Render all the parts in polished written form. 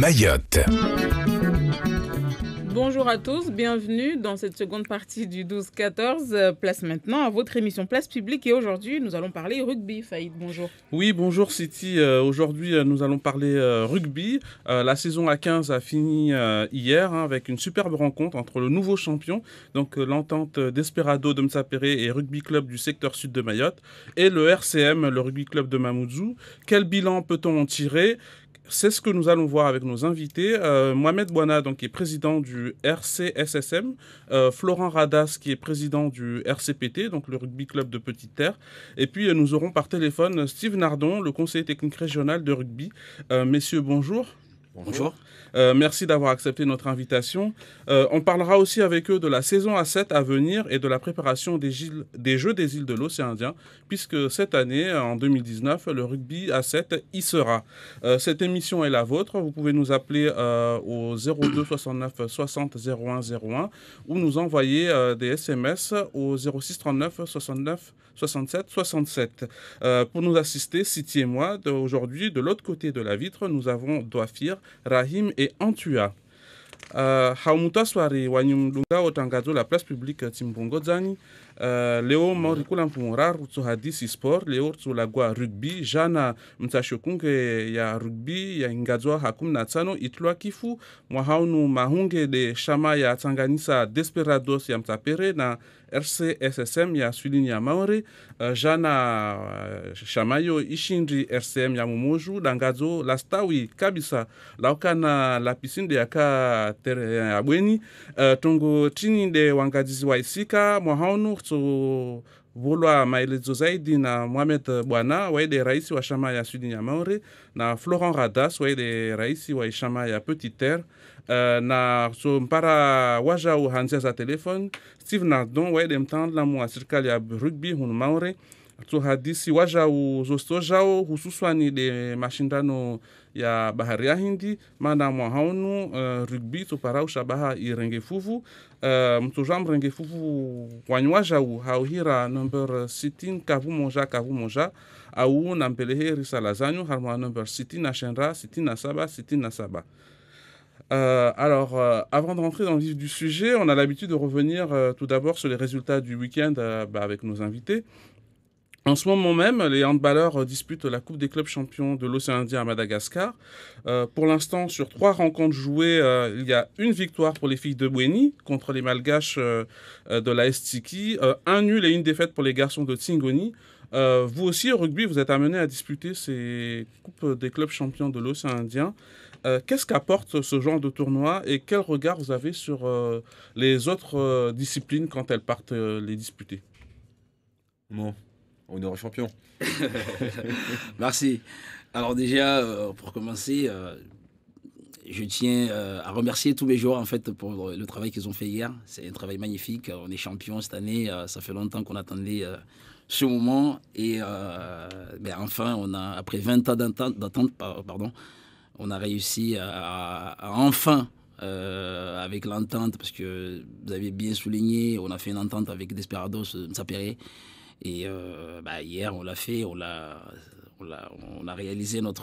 Mayotte. Bonjour à tous, bienvenue dans cette seconde partie du 12-14. Place maintenant à votre émission Place Publique et aujourd'hui nous allons parler rugby. Faïd, bonjour. Oui, bonjour Siti. Aujourd'hui nous allons parler rugby. La saison A15 a fini hier avec une superbe rencontre entre le nouveau champion, donc l'entente Desperado de Msapéré et Rugby Club du secteur sud de Mayotte, et le RCM, le Rugby Club de Mamoudzou. Quel bilan peut-on en tirer ? C'est ce que nous allons voir avec nos invités. Mohamed Bouana, donc, qui est président du RCSSM, Florent Radas, qui est président du RCPT, donc le rugby club de Petite Terre. Et puis, nous aurons par téléphone Steve Nardon, le conseiller technique régional de rugby. Messieurs, bonjour. Bonjour. Merci d'avoir accepté notre invitation. On parlera aussi avec eux de la saison A7 à venir et de la préparation des Jeux des îles de l'océan Indien, puisque cette année, en 2019, le rugby A7 y sera. Cette émission est la vôtre. Vous pouvez nous appeler au 02 69 60 01 01 ou nous envoyer des SMS au 06 39 69 67 67. Pour nous assister, Siti et moi, aujourd'hui, de l'autre côté de la vitre, nous avons Douafir, Rahim et Antua. Haumuta swari wanyumdunga otangazo la place publique Timbongo Zani. Leo maurikula mpumura rutsu hadisi sport leo rutsu lagwa rugby jana mtashokunge ya rugby ya ingazwa hakum na tano itlwa kifu mwahaunu mahunge de shama ya Tanganyika Desperados ya Mtapere na RCSSM ya Swilini ya Maore jana shamayo ishindri RCM ya Mumoju dangazo lastawi kabisa laukana la pisinde yaka tere ya bweni tongo tini de wangajizi wa isika mwahaunu so volwa maelezo zaidi na Mohamed Bouana waide raisi wa shama ya Sudi ya Maore na Florent Radas waide raisi wa shama ya Petite Terre na so mpara waja uhanzia za telefone Steve Nardon waide mtandla mu serikali ya rugby hun Maore so hadisi waja uzostojao hususani de mashindano ya bahari ya Hindi mana mwahaunu rugby so para ushabaha irenge fuvu mtojam renge fuvu wanywaja hauhira number 16 kavu moja au nampelehe risalazanyo harma number 16 na shenra 67. Alors, avant de rentrer dans le vif du sujet, on a l'habitude de revenir tout d'abord sur les résultats du week-end avec nos invités. En ce moment même, les handballeurs disputent la Coupe des clubs champions de l'océan Indien à Madagascar. Pour l'instant, sur 3 rencontres jouées, il y a une victoire pour les filles de Bweni contre les Malgaches de la Estiki, un nul et une défaite pour les garçons de Tsingoni. Vous aussi, au rugby, vous êtes amenés à disputer ces Coupes des clubs champions de l'océan Indien. Qu'est-ce qu'apporte ce genre de tournoi et quel regard vous avez sur les autres disciplines quand elles partent les disputer ? Bon. Honneur au champion. Merci. Alors déjà, pour commencer, je tiens à remercier tous mes joueurs en fait pour le travail qu'ils ont fait hier. C'est un travail magnifique. On est champion cette année. Ça fait longtemps qu'on attendait ce moment et enfin, après 20 ans d'attente, on a réussi à enfin avec l'entente, parce que vous avez bien souligné, on a fait une entente avec Desperados Msapéré. Et hier, on l'a fait, on a réalisé on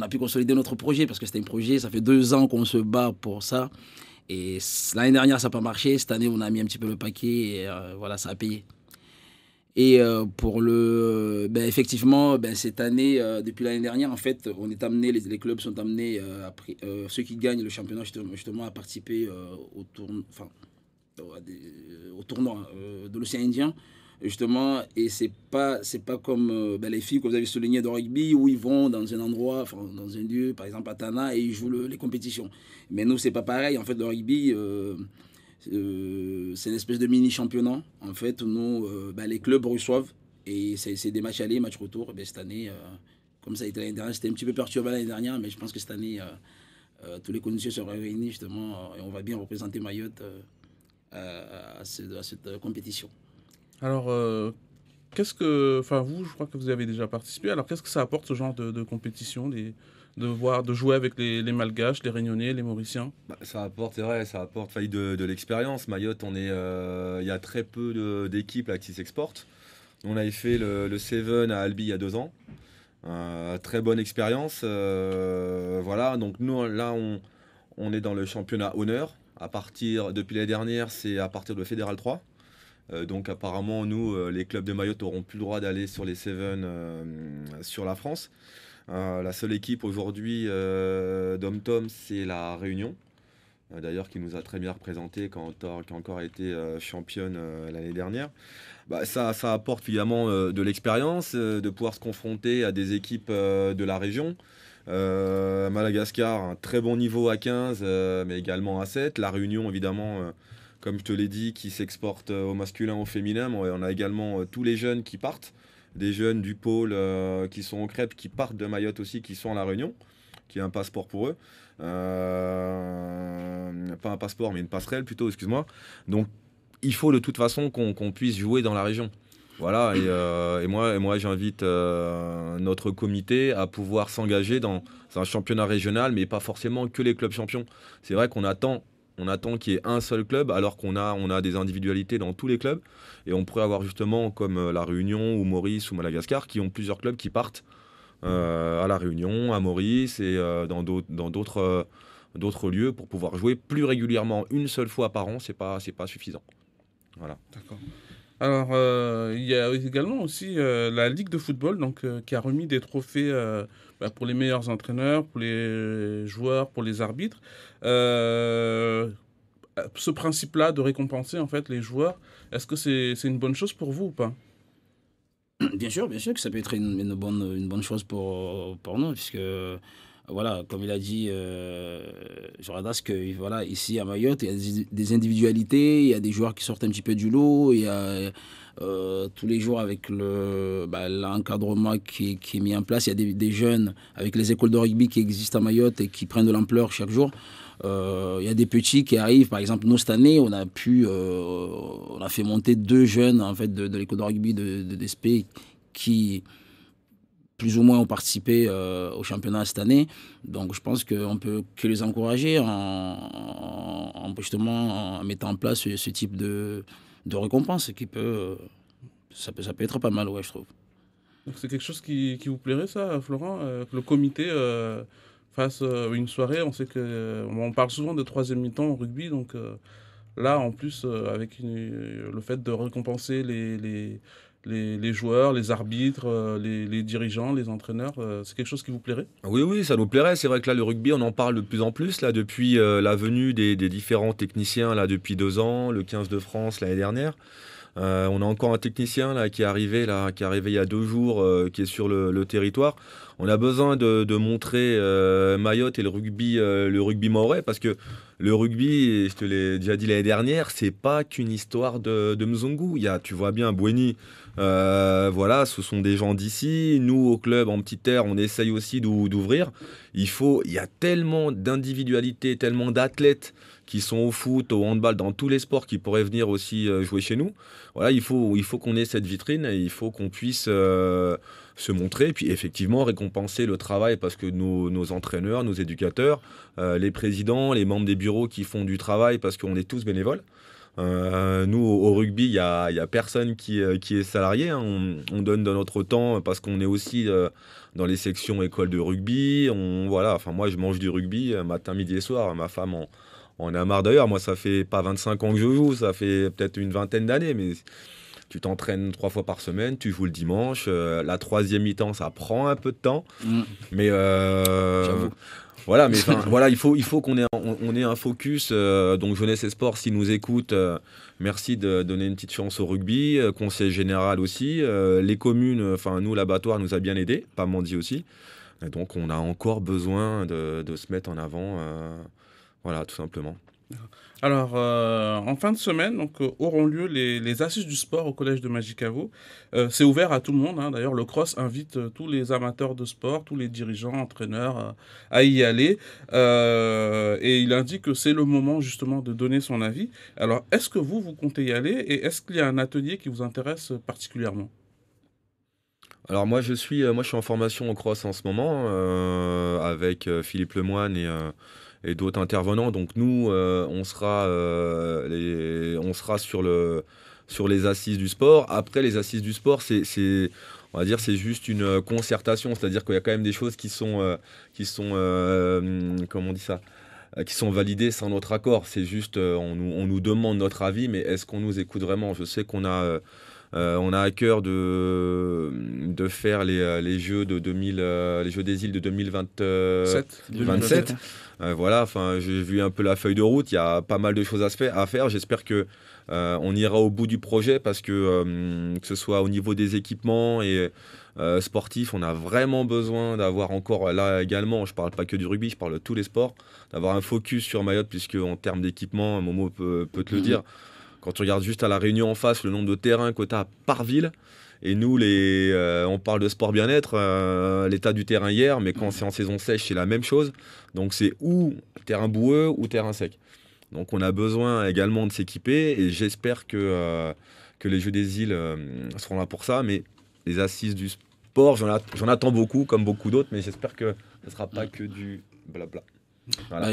a pu consolider notre projet, parce que c'était un projet, ça fait 2 ans qu'on se bat pour ça. Et l'année dernière, ça n'a pas marché. Cette année, on a mis un petit peu le paquet et voilà, ça a payé. Et effectivement, cette année, depuis l'année dernière, en fait, on est amené, les clubs sont amenés, ceux qui gagnent le championnat, justement à participer au tournoi de l'océan Indien, justement. Et c'est pas comme les filles que vous avez soulignées de rugby, où ils vont dans un endroit, dans un lieu, par exemple à Tana, et ils jouent les compétitions. Mais nous, c'est pas pareil. En fait, le rugby, c'est une espèce de mini-championnat. En fait, nous, les clubs reçoivent, et c'est des matchs aller, matchs retour. Et cette année, comme ça a été l'année dernière, c'était un petit peu perturbant l'année dernière, mais je pense que cette année, toutes les conditions seront réunies, justement, et on va bien représenter Mayotte à cette compétition. Alors, vous, je crois que vous avez déjà participé. Alors, qu'est-ce que ça apporte, ce genre de compétition, de jouer avec les Malgaches, les Réunionnais, les Mauriciens ? Ça apporte, c'est vrai, ça apporte de l'expérience. Mayotte, il y a très peu d'équipes là, qui s'exportent. On avait fait le Seven à Albi il y a 2 ans. Très bonne expérience. Voilà, donc nous, là, on est dans le championnat honneur. Depuis l'année dernière, c'est à partir de Fédéral 3. Donc apparemment, nous, les clubs de Mayotte n'auront plus le droit d'aller sur les Seven sur la France. La seule équipe aujourd'hui d'Om-Tom, c'est la Réunion. D'ailleurs, qui nous a très bien représenté, qui a encore été championne l'année dernière. Ça apporte évidemment de l'expérience, de pouvoir se confronter à des équipes de la région. Madagascar, un très bon niveau à 15, mais également à 7. La Réunion, évidemment, comme je te l'ai dit, qui s'exporte au masculin, au féminin. On a également tous les jeunes qui partent, des jeunes du pôle qui sont au Crêpes, qui partent de Mayotte aussi, qui sont à la Réunion, qui est un passeport pour eux. Pas un passeport, mais une passerelle plutôt, excuse-moi. Donc, il faut de toute façon qu'on puisse jouer dans la région. Voilà, et moi j'invite notre comité à pouvoir s'engager dans un championnat régional, mais pas forcément que les clubs champions. C'est vrai qu'on attend qu'il y ait un seul club, alors qu'on a des individualités dans tous les clubs, et on pourrait avoir justement comme la Réunion ou Maurice ou Madagascar, qui ont plusieurs clubs qui partent à la Réunion, à Maurice et dans d'autres lieux pour pouvoir jouer plus régulièrement. Une seule fois par an, c'est pas suffisant. Voilà. D'accord. Alors, il y a également aussi la Ligue de football qui a remis des trophées pour les meilleurs entraîneurs, pour les joueurs, pour les arbitres. Ce principe-là de récompenser en fait les joueurs, est-ce que c'est une bonne chose pour vous ou pas? Bien sûr que ça peut être une bonne chose pour nous, puisque, voilà, comme il a dit, Joradas, que voilà, ici à Mayotte, il y a des individualités, il y a des joueurs qui sortent un petit peu du lot, il y a tous les jours avec l'encadrement qui est mis en place, il y a des jeunes avec les écoles de rugby qui existent à Mayotte et qui prennent de l'ampleur chaque jour. Il y a des petits qui arrivent, par exemple, nous cette année, on a fait monter 2 jeunes en fait, de l'école de rugby de d'ESP qui plus ou moins ont participé au championnat cette année. Donc je pense qu'on peut que les encourager justement en mettant en place ce type de récompense qui ça peut être pas mal, ouais, je trouve. Donc c'est quelque chose qui vous plairait, ça, Florent, que le comité fasse une soirée. On sait que on parle souvent de troisième mi-temps au rugby, donc là, en plus, avec le fait de récompenser les joueurs, les arbitres, les dirigeants, les entraîneurs, c'est quelque chose qui vous plairait? Oui, ça nous plairait. C'est vrai que là, le rugby, on en parle de plus en plus, là, depuis la venue des différents techniciens, là, depuis 2 ans, le 15 de France l'année dernière. On a encore un technicien là, qui est arrivé il y a 2 jours, qui est sur le territoire. On a besoin de montrer Mayotte et le rugby mahorais, parce que le rugby, je te l'ai déjà dit l'année dernière, c'est pas qu'une histoire de Mzungu. Tu vois bien, Boueni, voilà, ce sont des gens d'ici. Nous, au club, en petite terre, on essaye aussi d'ouvrir. Il y a tellement d'individualités, tellement d'athlètes qui sont au foot, au handball, dans tous les sports, qui pourraient venir aussi jouer chez nous. Voilà, il faut qu'on ait cette vitrine, et il faut qu'on puisse se montrer, et puis effectivement récompenser le travail, parce que nos entraîneurs, nos éducateurs, les présidents, les membres des bureaux qui font du travail, parce qu'on est tous bénévoles. Nous, au rugby, il y a personne qui est salarié, hein. On donne de notre temps parce qu'on est aussi dans les sections écoles de rugby. Voilà, moi, je mange du rugby matin, midi et soir. Ma femme en a marre d'ailleurs. Moi, ça fait pas 25 ans que je joue, ça fait peut-être une vingtaine d'années, mais tu t'entraînes 3 fois par semaine, tu joues le dimanche. La troisième mi-temps, ça prend un peu de temps, mais J'avoue. voilà, mais voilà, il faut qu'on ait un focus. Donc Jeunesse et Sport, s'ils nous écoutent, merci de donner une petite chance au rugby. Conseil général aussi. Les communes, nous, l'abattoir nous a bien aidés, pas Mandy aussi. Et donc on a encore besoin de se mettre en avant. Voilà, tout simplement. Alors, en fin de semaine, auront lieu les assises du sport au collège de Magicavo. C'est ouvert à tout le monde, hein. D'ailleurs, le CROSS invite tous les amateurs de sport, tous les dirigeants, entraîneurs à y aller. Et il indique que c'est le moment justement de donner son avis. Alors, est-ce que vous comptez y aller, et est-ce qu'il y a un atelier qui vous intéresse particulièrement? Alors moi je suis en formation au CROSS en ce moment, avec Philippe Lemoine et d'autres intervenants. Donc nous, on sera sur les assises du sport. Après, les assises du sport, on va dire c'est juste une concertation, c'est-à-dire qu'il y a quand même des choses qui sont comment on dit ça, qui sont validées sans notre accord. C'est juste, on nous demande notre avis, mais est-ce qu'on nous écoute vraiment? Je sais on a à cœur de faire les Jeux les Jeux des îles de 2027. Voilà, enfin, j'ai vu un peu la feuille de route. Il y a pas mal de choses à faire. J'espère que on ira au bout du projet parce que ce soit au niveau des équipements et sportifs, on a vraiment besoin d'avoir encore là également. Je parle pas que du rugby, je parle de tous les sports, d'avoir un focus sur Mayotte puisque en termes d'équipement, Momo peut te le dire. Quand tu regardes juste à La Réunion en face, le nombre de terrains que tu as par ville, et nous, on parle de sport bien-être, l'état du terrain hier, mais quand c'est en saison sèche, c'est la même chose. Donc c'est ou terrain boueux ou terrain sec. Donc on a besoin également de s'équiper, et j'espère que les Jeux des îles seront là pour ça. Mais les assises du sport, j'en attends beaucoup, comme beaucoup d'autres, mais j'espère que ce ne sera pas que du blabla. Voilà.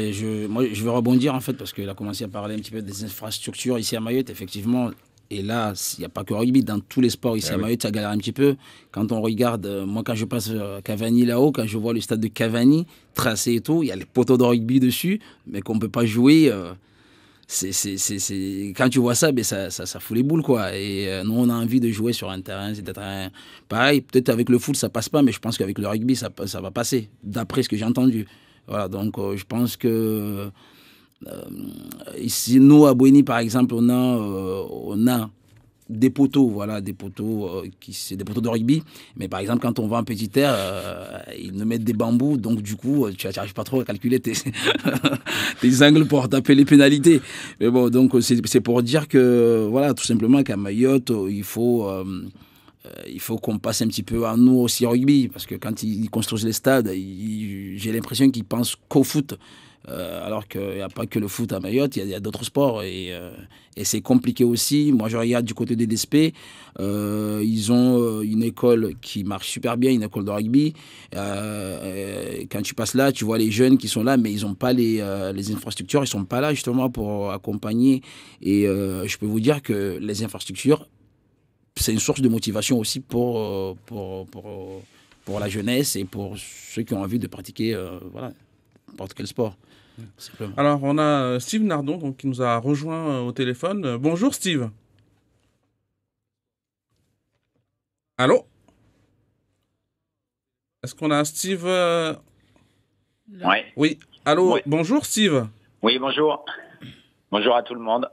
Moi, je vais rebondir en fait parce qu'il a commencé à parler un petit peu des infrastructures ici à Mayotte, effectivement. Et là, il n'y a pas que le rugby, dans tous les sports ici à Mayotte, ça galère un petit peu. Quand on regarde, moi quand je passe Cavani là-haut, quand je vois le stade de Cavani tracé et tout, il y a les poteaux de rugby dessus, mais qu'on ne peut pas jouer. Quand tu vois ça, ben ça fout les boules, quoi. Et nous, on a envie de jouer sur un terrain. C'est pareil, peut-être avec le foot, ça passe pas, mais je pense qu'avec le rugby, ça va passer, d'après ce que j'ai entendu. Voilà, donc je pense que ici, nous, à Bouéni, par exemple, on a des poteaux, voilà, c'est des poteaux de rugby. Mais par exemple, quand on va en petit air, ils nous mettent des bambous, donc du coup, tu n'arrives pas trop à calculer tes angles pour taper les pénalités. Mais bon, donc c'est pour dire que, voilà, tout simplement qu'à Mayotte, il faut qu'on passe un petit peu à nous aussi rugby, parce que quand ils construisent les stades, j'ai l'impression qu'ils pensent qu'au foot, alors qu'il n'y a pas que le foot à Mayotte, il y a d'autres sports, et c'est compliqué aussi. Moi, je regarde du côté des DSP, ils ont une école qui marche super bien, une école de rugby. Quand tu passes là, tu vois les jeunes qui sont là, mais ils n'ont pas les infrastructures, ils ne sont pas là justement pour accompagner, et je peux vous dire que les infrastructures, c'est une source de motivation aussi pour la jeunesse et pour ceux qui ont envie de pratiquer n'importe quel sport. Simplement. Alors, on a Steve Nardon donc, qui nous a rejoint au téléphone. Bonjour Steve. Allô? Est-ce qu'on a Steve Ouais. Oui. Allô, Oui. Bonjour Steve. Oui, bonjour. Bonjour à tout le monde.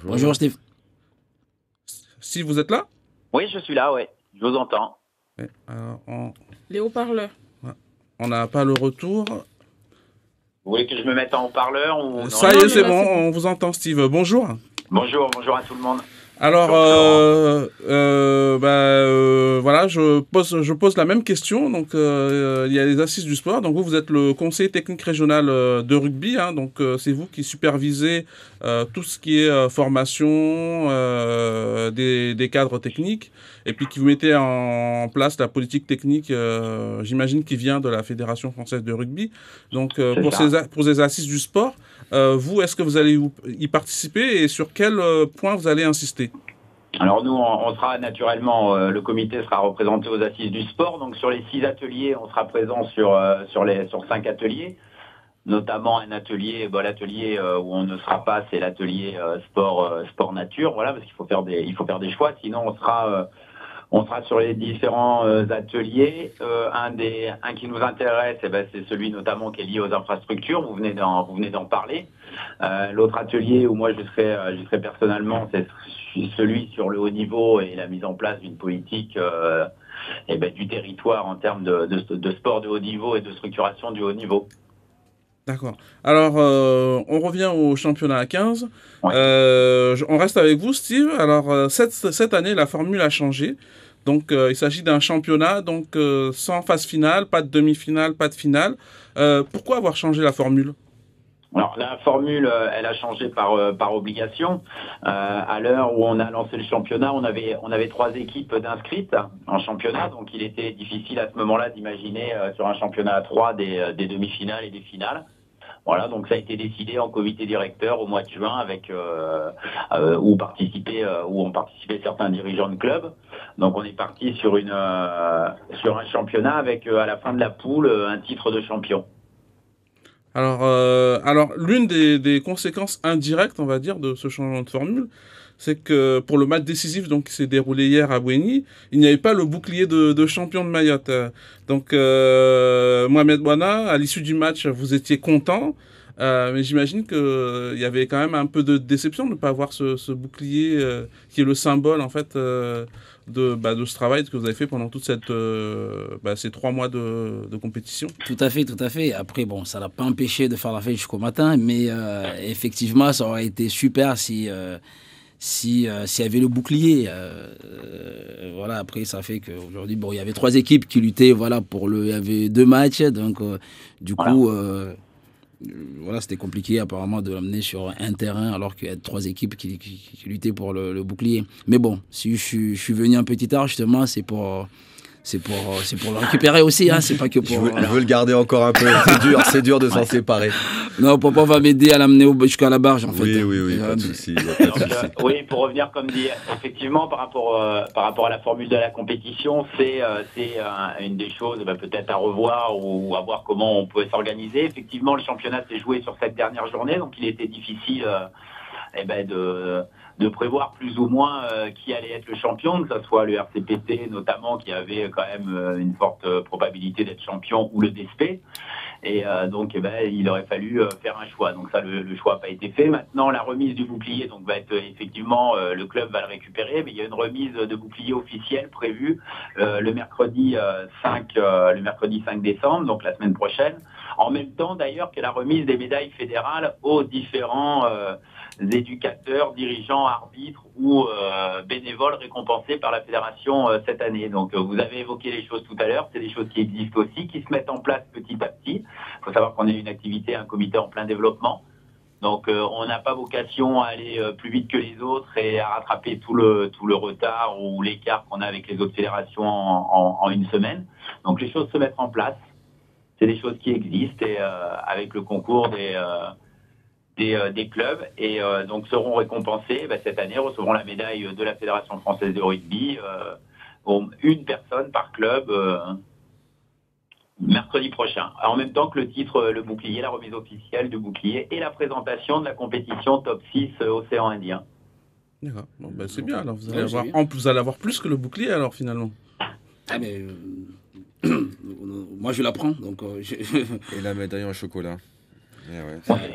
Bonjour Steve. Steve, vous êtes là? Oui, je suis là, oui. Je vous entends. Oui. Alors, Les haut-parleurs. on n'a pas le retour. Vous voulez que je me mette en haut-parleur ou... Ça y est, c'est bon, on vous entend Steve. Bonjour. Bonjour à tout le monde. Alors, voilà, je pose la même question. Donc, il y a les assises du sport. Donc, vous êtes le conseiller technique régional de rugby. Hein, donc, c'est vous qui supervisez tout ce qui est formation des cadres techniques. Et puis, qui vous mettez en place la politique technique, j'imagine, qui vient de la Fédération française de rugby. Donc, pour ces assises du sport, vous, est-ce que vous allez y participer et sur quel point vous allez insister? Alors nous, on sera naturellement, le comité sera représenté aux assises du sport. Donc sur les 6 ateliers, on sera présent sur 5 ateliers, notamment un atelier, l'atelier où on ne sera pas, c'est l'atelier sport nature, voilà, parce qu'il faut faire des choix. Sinon, on sera sur les différents ateliers. Un qui nous intéresse, c'est celui notamment qui est lié aux infrastructures. Vous venez d'en parler. L'autre atelier où moi je serai personnellement, c'est celui sur le haut niveau et la mise en place d'une politique du territoire en termes de sport de haut niveau et de structuration du haut niveau. D'accord. Alors, on revient au championnat à 15. Ouais. On reste avec vous, Steve. Alors, cette année, la formule a changé. Donc, il s'agit d'un championnat donc sans phase finale, pas de demi-finale, pas de finale. Pourquoi avoir changé la formule? Alors la formule, elle a changé par obligation. À l'heure où on a lancé le championnat, on avait 3 équipes d'inscrites en championnat, donc il était difficile à ce moment-là d'imaginer sur un championnat à 3 des demi-finales et des finales. Voilà, donc ça a été décidé en comité directeur au mois de juin avec où ont participé certains dirigeants de club. Donc on est parti sur un championnat avec à la fin de la poule un titre de champion. Alors l'une des conséquences indirectes, on va dire, de ce changement de formule, c'est que pour le match décisif donc, qui s'est déroulé hier à Bouéni, il n'y avait pas le bouclier de champion de Mayotte. Donc, Mohamed Bouana, à l'issue du match, vous étiez content, mais j'imagine qu'il y avait quand même un peu de déception de ne pas avoir ce bouclier qui est le symbole en fait, de ce travail que vous avez fait pendant toute ces 3 mois de compétition. Tout à fait. Après, bon, ça n'a pas empêché de faire la fête jusqu'au matin, mais effectivement, ça aurait été super s'il y avait le bouclier. Voilà, après, ça fait qu'aujourd'hui, bon, il y avait 3 équipes qui luttaient, voilà, il y avait 2 matchs, donc du coup, voilà, c'était compliqué apparemment de l'amener sur un terrain alors qu'il y a 3 équipes qui luttaient pour le bouclier. Mais bon, si je suis venu un petit tard, justement, c'est pour le récupérer aussi, hein. C'est pas que pour... Je veux le garder encore un peu. C'est dur de s'en séparer. Non, papa va m'aider à l'amener jusqu'à la barge, en fait. Oui, pas de souci. Oui, pour revenir, comme dit, effectivement, par rapport à la formule de la compétition, c'est une des choses peut-être à revoir ou à voir comment on pouvait s'organiser. Effectivement, le championnat s'est joué sur cette dernière journée, donc il était difficile de prévoir plus ou moins qui allait être le champion, que ce soit le RCPT notamment, qui avait quand même une forte probabilité d'être champion, ou le DSP. Et donc, il aurait fallu faire un choix. Donc ça, le choix n'a pas été fait. Maintenant, la remise du bouclier donc, va être effectivement, le club va le récupérer, mais il y a une remise de bouclier officielle prévue le mercredi 5 décembre, donc la semaine prochaine. En même temps, d'ailleurs, que la remise des médailles fédérales aux différents éducateurs, dirigeants, arbitres ou bénévoles récompensés par la fédération cette année. Donc vous avez évoqué les choses tout à l'heure, c'est des choses qui existent aussi, qui se mettent en place petit à petit. Il faut savoir qu'on est une activité, un comité en plein développement. Donc on n'a pas vocation à aller plus vite que les autres et à rattraper tout le retard ou l'écart qu'on a avec les autres fédérations en une semaine. Donc les choses se mettent en place. C'est des choses qui existent et avec le concours des clubs et donc seront récompensés cette année, recevront la médaille de la Fédération française de rugby, une personne par club mercredi prochain. En même temps que le titre, le bouclier, la remise officielle du bouclier et la présentation de la compétition top 6 Océan Indien. D'accord, bon, c'est bien, alors vous allez avoir plus que le bouclier alors finalement. Ah mais moi je la prends donc Et la médaille en chocolat.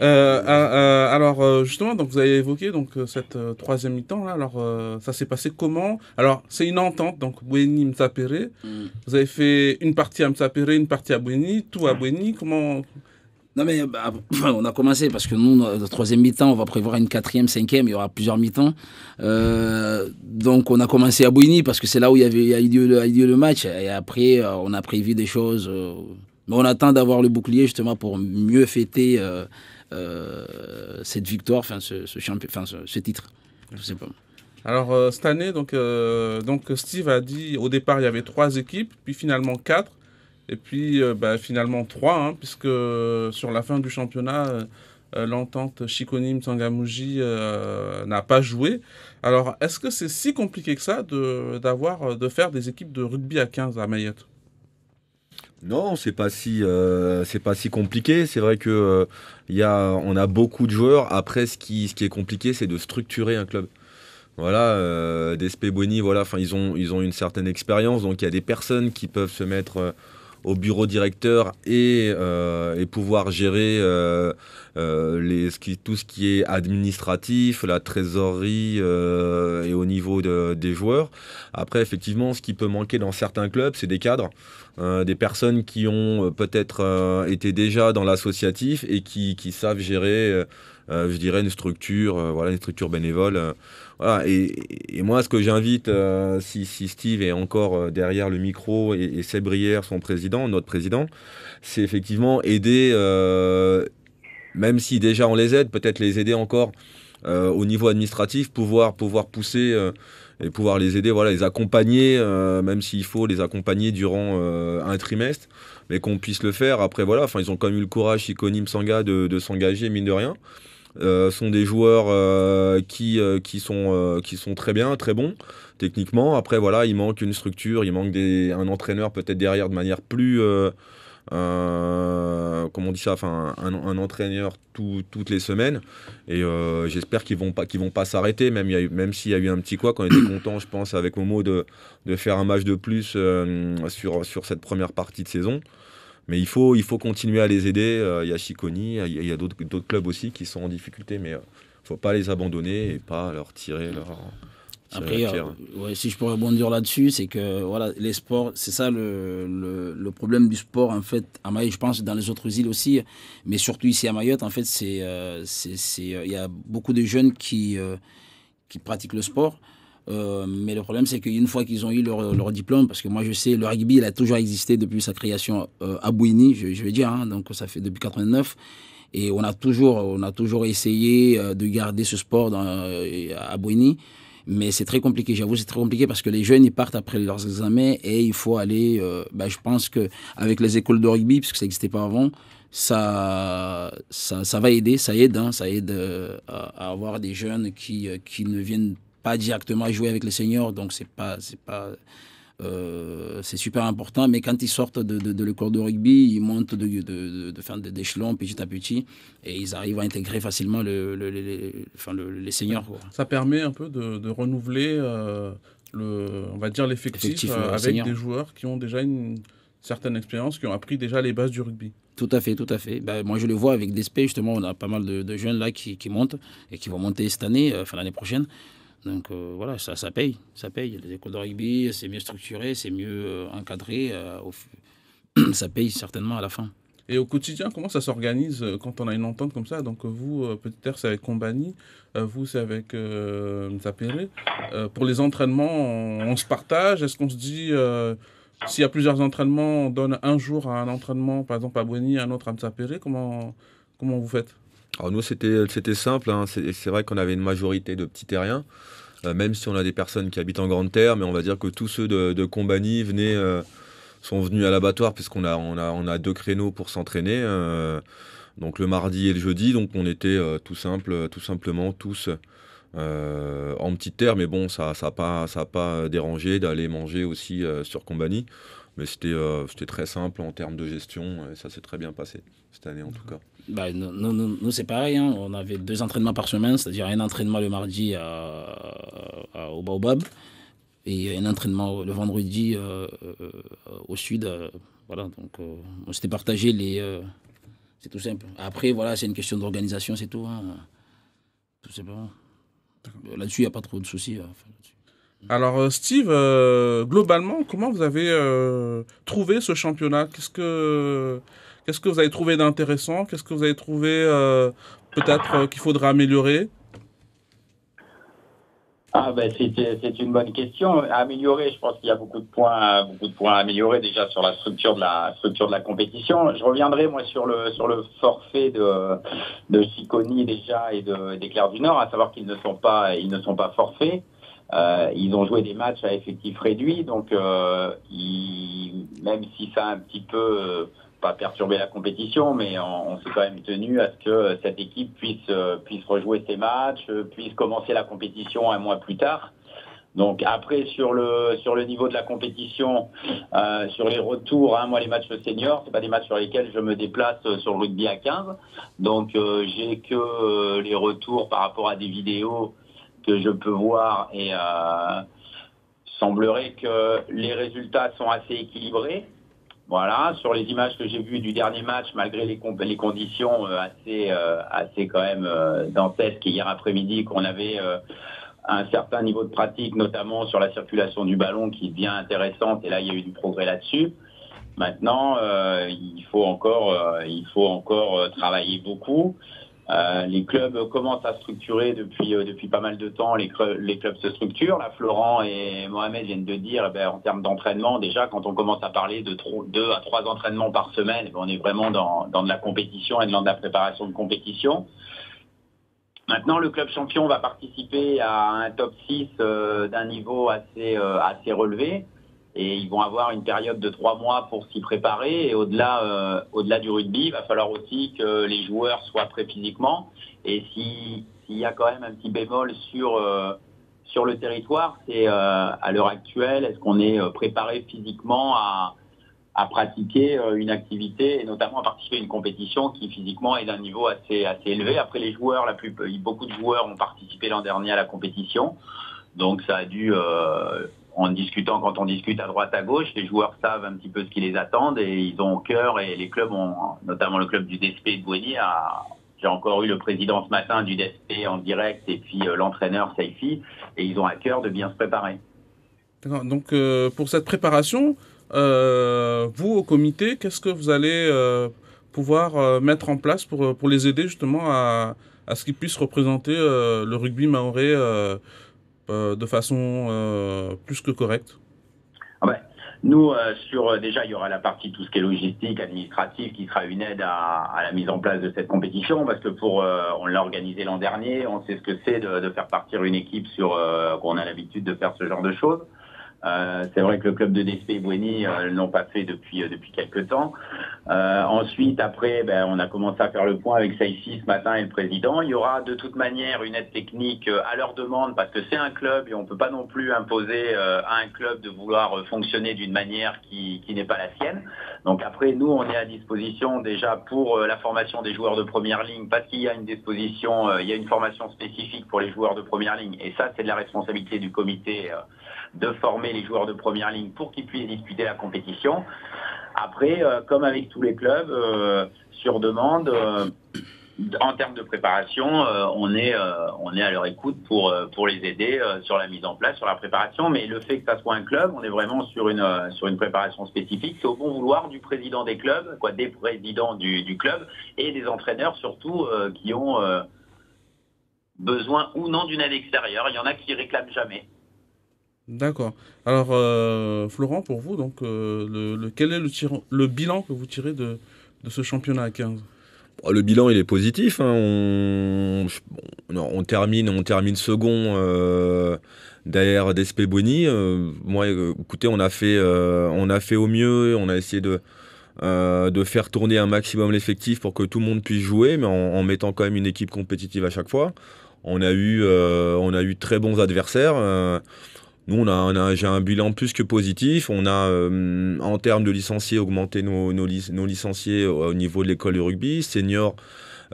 Alors justement, donc vous avez évoqué donc cette 3e mi-temps là. Alors ça s'est passé comment? Alors c'est une entente, donc Bouéni Msapéré. Vous avez fait une partie à Msapéré, une partie à Bouéni, tout à Bouéni. Comment? Non mais on a commencé parce que nous, la 3e mi-temps, on va prévoir une 4e, 5e, il y aura plusieurs mi-temps. Donc on a commencé à Bouéni parce que c'est là où il y a eu le match. Et après, on a prévu des choses. Mais on attend d'avoir le bouclier justement pour mieux fêter cette victoire, ce titre, tout simplement. Alors cette année, donc Steve a dit au départ il y avait 3 équipes, puis finalement 4. Et puis, finalement 3, hein, puisque sur la fin du championnat, l'entente Chikoni-Mtsangamouji n'a pas joué. Alors, est-ce que c'est si compliqué que ça de faire des équipes de rugby à 15 à Mayotte? Non, c'est pas si compliqué. C'est vrai que on a beaucoup de joueurs. Après, ce qui est compliqué, c'est de structurer un club. Voilà, DSP Bouéni, voilà, ils ont une certaine expérience, donc il y a des personnes qui peuvent se mettre au bureau directeur et pouvoir gérer tout ce qui est administratif, la trésorerie et au niveau des joueurs. Après, effectivement, ce qui peut manquer dans certains clubs, c'est des cadres, des personnes qui ont peut-être été déjà dans l'associatif et qui savent gérer, je dirais, une structure bénévole. Voilà, et moi, ce que j'invite, si Steve est encore derrière le micro et Seb Brière, notre président, c'est effectivement aider, même si déjà on les aide, peut-être les aider encore au niveau administratif, pouvoir pousser et pouvoir les aider, voilà, les accompagner, même s'il faut les accompagner durant un trimestre, mais qu'on puisse le faire. Après, voilà, enfin, ils ont quand même eu le courage, Chiconi, Msanga, de s'engager, mine de rien. Sont des joueurs qui sont très bien, très bons techniquement. Après, voilà, il manque une structure, il manque un entraîneur peut-être derrière de manière plus comment on dit ça, enfin un entraîneur toutes les semaines, et j'espère qu'ils vont pas s'arrêter, même s'il y a eu un petit couac. On était content, je pense, avec Momo de faire un match de plus sur cette première partie de saison. Mais il faut continuer à les aider. Il y a Chiconi, il y a d'autres clubs aussi qui sont en difficulté, mais faut pas les abandonner et pas leur tirer leur. Après, ouais, si je peux rebondir là-dessus, c'est que voilà, les sports, c'est ça le problème du sport, en fait, à Mayotte, je pense dans les autres îles aussi, mais surtout ici à Mayotte, en fait, il y a beaucoup de jeunes qui pratiquent le sport, mais le problème, c'est qu'une fois qu'ils ont eu leur diplôme, parce que moi je sais, le rugby, il a toujours existé depuis sa création à Bouini, je vais dire, hein, donc ça fait depuis 89. Et on a toujours essayé de garder ce sport à Bouini. Mais c'est très compliqué, j'avoue, c'est très compliqué parce que les jeunes, ils partent après leurs examens et il faut aller, je pense qu'avec les écoles de rugby, puisque ça n'existait pas avant, ça va aider, ça aide à avoir des jeunes qui ne viennent pas directement jouer avec les seniors, donc c'est super important, mais quand ils sortent de l'école de rugby, ils montent d'échelon petit à petit et ils arrivent à intégrer facilement les seniors. Quoi. Ça permet un peu de renouveler on va dire l'effectif avec senior. Des joueurs qui ont déjà une certaine expérience, qui ont appris déjà les bases du rugby. Tout à fait. Moi, je le vois avec DSP, justement, on a pas mal de jeunes là qui montent et qui vont monter cette année, l'année prochaine. Donc voilà, ça paye. Les écoles de rugby, c'est mieux structuré, c'est mieux encadré. Ça paye certainement à la fin. Et au quotidien, comment ça s'organise quand on a une entente comme ça? Donc vous, Petite Terre, c'est avec Combani, vous, c'est avec Msapere. Pour les entraînements, on se partage. Est-ce qu'on se dit, s'il y a plusieurs entraînements, on donne un jour à un entraînement, par exemple à Boueni, un autre à Msapere? Comment vous faites? Alors nous, c'était simple, hein. C'est vrai qu'on avait une majorité de petits terriens, même si on a des personnes qui habitent en grande terre, mais on va dire que tous ceux de Combani sont venus à l'abattoir, puisqu'on a 2 créneaux pour s'entraîner, donc le mardi et le jeudi, donc on était tout simplement tous en petite terre, mais bon, ça n'a pas dérangé d'aller manger aussi sur Combani, mais c'était très simple en termes de gestion, et ça s'est très bien passé, cette année en tout cas. Nous c'est pareil, hein. On avait 2 entraînements par semaine, c'est-à-dire un entraînement le mardi au Baobab et un entraînement le vendredi au sud. Voilà, donc on s'était partagé c'est tout simple. Après, voilà, c'est une question d'organisation, c'est tout. Hein. Tout simplement. Là-dessus, il n'y a pas trop de soucis. Alors Steve, globalement, comment vous avez trouvé ce championnat? Qu'est-ce que vous avez trouvé d'intéressant? Qu'est-ce que vous avez trouvé peut-être qu'il faudra améliorer? C'est une bonne question. À améliorer, je pense qu'il y a beaucoup de points à améliorer déjà sur la structure de la compétition. Je reviendrai moi sur le forfait de Chiconi déjà et d'Éclair du Nord, à savoir qu'ils ne sont pas forfaits. Ils ont joué des matchs à effectif réduit, donc même si ça a un petit peu pas perturber la compétition, mais on s'est quand même tenu à ce que cette équipe puisse rejouer ses matchs, puisse commencer la compétition un mois plus tard. Donc après sur le niveau de la compétition, sur les retours, hein, moi les matchs seniors, c'est pas des matchs sur lesquels je me déplace sur le rugby à 15. Donc j'ai que les retours par rapport à des vidéos que je peux voir et semblerait que les résultats sont assez équilibrés. Voilà, sur les images que j'ai vues du dernier match, malgré les conditions assez quand même dantesques, hier après-midi, qu'on avait un certain niveau de pratique, notamment sur la circulation du ballon qui devient intéressante, et là il y a eu du progrès là-dessus. Maintenant, il faut encore travailler beaucoup. Les clubs commencent à structurer depuis pas mal de temps. Les clubs se structurent. Là, Florent et Mohamed viennent de dire, en termes d'entraînement, déjà, quand on commence à parler de 2 à 3 entraînements par semaine, on est vraiment dans de la compétition et dans de la préparation de compétition. Maintenant, le club champion va participer à un top 6 d'un niveau assez relevé. Et ils vont avoir une période de 3 mois pour s'y préparer. Et au-delà du rugby, il va falloir aussi que les joueurs soient prêts physiquement. Et s'il y a quand même un petit bémol sur le territoire, c'est à l'heure actuelle, est-ce qu'on est préparé physiquement à pratiquer une activité et notamment à participer à une compétition qui physiquement est d'un niveau assez élevé. Après, les joueurs, beaucoup de joueurs ont participé l'an dernier à la compétition. Donc ça a dû... quand on discute à droite à gauche, les joueurs savent un petit peu ce qui les attend et ils ont au cœur, et les clubs ont, notamment le club du DSP de Bouéni, j'ai encore eu le président ce matin du DSP en direct et puis l'entraîneur Saifi, et ils ont à cœur de bien se préparer. D'accord. Donc pour cette préparation, vous au comité, qu'est-ce que vous allez pouvoir mettre en place pour les aider justement à ce qu'ils puissent représenter le rugby mahorais de façon plus que correcte? Nous, déjà, il y aura la partie tout ce qui est logistique, administrative, qui sera une aide à la mise en place de cette compétition, parce que on l'a organisé l'an dernier, on sait ce que c'est de faire partir une équipe qu'on a l'habitude de faire ce genre de choses. C'est vrai que le club de DSP Bouéni ne l'ont pas fait depuis quelques temps. Ensuite, après, on a commencé à faire le point avec Saifi ce matin et le président. Il y aura de toute manière une aide technique à leur demande, parce que c'est un club et on ne peut pas non plus imposer à un club de vouloir fonctionner d'une manière qui n'est pas la sienne. Donc après, nous, on est à disposition déjà pour la formation des joueurs de première ligne, parce qu'il y a il y a une formation spécifique pour les joueurs de première ligne, et ça, c'est de la responsabilité du comité de former les joueurs de première ligne pour qu'ils puissent disputer la compétition. Après, comme avec tous les clubs, sur demande, en termes de préparation, on est à leur écoute pour les aider sur la mise en place, sur la préparation. Mais le fait que ça soit un club, on est vraiment sur une préparation spécifique. C'est au bon vouloir du président des clubs, des présidents du club et des entraîneurs surtout qui ont besoin ou non d'une aide extérieure. Il y en a qui réclament jamais. D'accord. Alors, Florent, pour vous, donc, quel est le bilan que vous tirez de ce championnat à 15? Le bilan, il est positif. On termine second derrière DSP Bouéni. Moi, écoutez, on a fait au mieux. On a essayé de faire tourner un maximum l'effectif pour que tout le monde puisse jouer, mais en mettant quand même une équipe compétitive à chaque fois. On a eu très bons adversaires. Nous, j'ai un bilan plus que positif. On a, en termes de licenciés, augmenté nos licenciés au niveau de l'école de rugby. Senior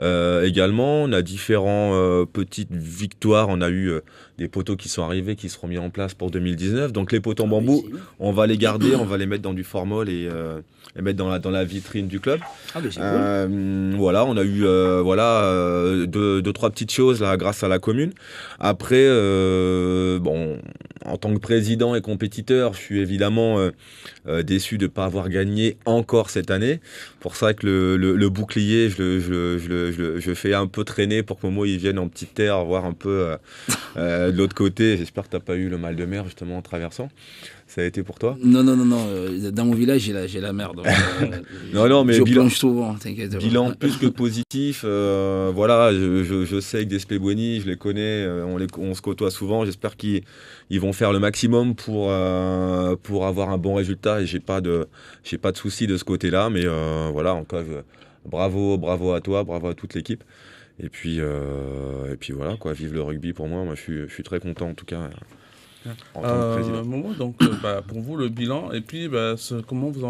également. On a différentes petites victoires. On a eu des poteaux qui sont arrivés, qui seront mis en place pour 2019. Donc les poteaux en bambou, on va les garder, on va les mettre dans du formol et mettre dans la vitrine du club. Voilà, on a eu deux, trois petites choses là grâce à la commune. Après, en tant que président et compétiteur, je suis évidemment déçu de ne pas avoir gagné encore cette année. Pour ça que le bouclier, je fais un peu traîner pour que Momo il vienne en petite terre, voir un peu de l'autre côté. J'espère que tu n'as pas eu le mal de mer justement en traversant. Ça a été pour toi? Non. Dans mon village, j'ai la mer. Donc, non, mais je plonge souvent, t'inquiète. Bilan plus que positif. Voilà, je sais que DSP Bouéni, je les connais, on se côtoie souvent. J'espère qu'ils vont faire le maximum pour avoir un bon résultat. Et j'ai pas de soucis de ce côté-là. Mais voilà, encore bravo à toi, bravo à toute l'équipe. Et puis voilà, quoi, vive le rugby pour moi. Moi, je suis très content en tout cas. Momo, donc pour vous le bilan et puis comment vous